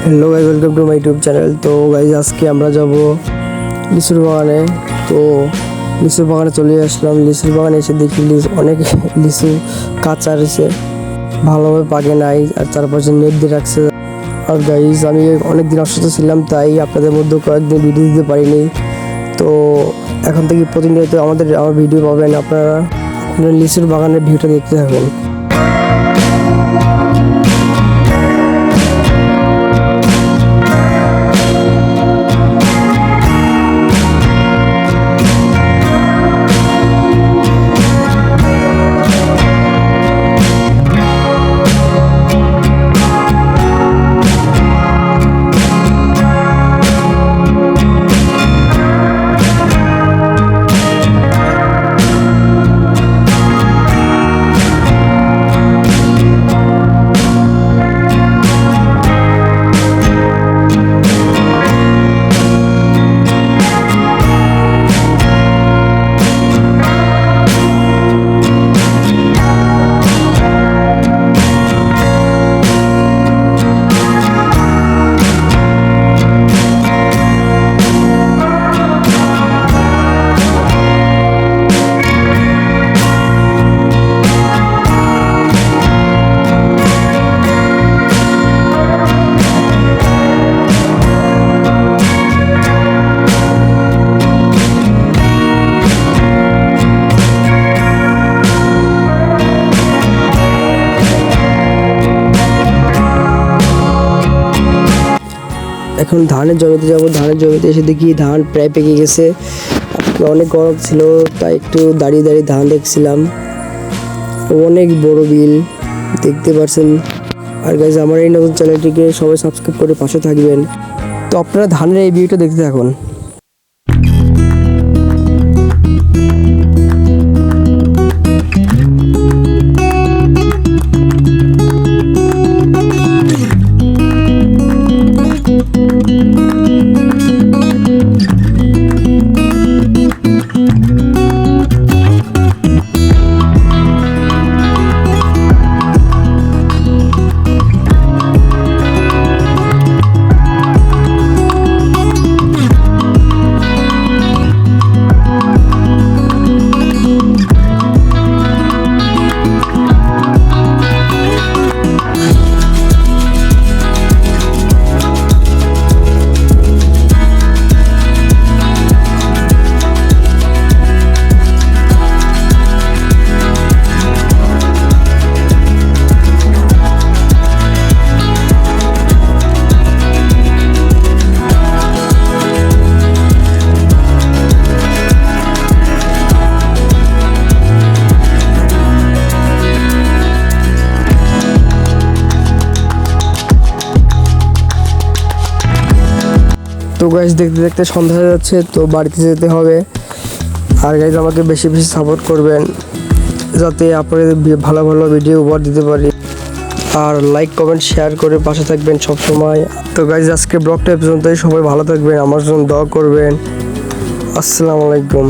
Hello guys, welcome to my YouTube channel. তো guys আজকে আমরা যাব লিচুর বাগানে। তো লিচুর বাগানে চলে আসলাম। লিচুর বাগানে এসে দেখি অনেক লিচু কাঁচা রয়েছে, ভালোভাবে পাকে নাই, আর চারপাশে নেট দিয়ে রাখছে। আর গাইজ আমি অনেক দিন অসুস্থ ছিলাম, তাই আপনাদের মধ্যে কয়েকদিন ভিডিও দিতে পারিনি। তো এখন থেকে প্রতিনিয়ত আমার ভিডিও পাবেন। আপনারা লিচুর বাগানের ভিউটা দেখতে থাকুন। এখন ধানের জমিতে যাব। ধানের জমিতে এসে দেখি ধান প্রায় পেকে গেছে। অনেক গরম ছিল, তাই একটু দাঁড়িয়ে দাঁড়িয়ে ধান দেখছিলাম। অনেক বড় বিল দেখতে পাচ্ছেন। আর গাইজ আমার এই নতুন চ্যানেলটিকে সবাই সাবস্ক্রাইব করে পাশে থাকবেন। তো আপনারা ধানের এই ভিডিওটা দেখতে থাকুন। তো গাইজ দেখতে দেখতে সন্ধ্যা হয়ে যাচ্ছে, তো বাড়িতে যেতে হবে। আর গাইজ আমাকে বেশি বেশি সাপোর্ট করবেন, যাতে আপনাদের ভালো ভালো ভিডিও উপহার দিতে পারি। আর লাইক কমেন্ট শেয়ার করে পাশে থাকবেন সব সময়। তো গাইজ আজকে ব্লগটা পর্যন্তই। সবাই ভালো থাকবেন, আমার জন্য দোয়া করবেন। আসসালামু আলাইকুম।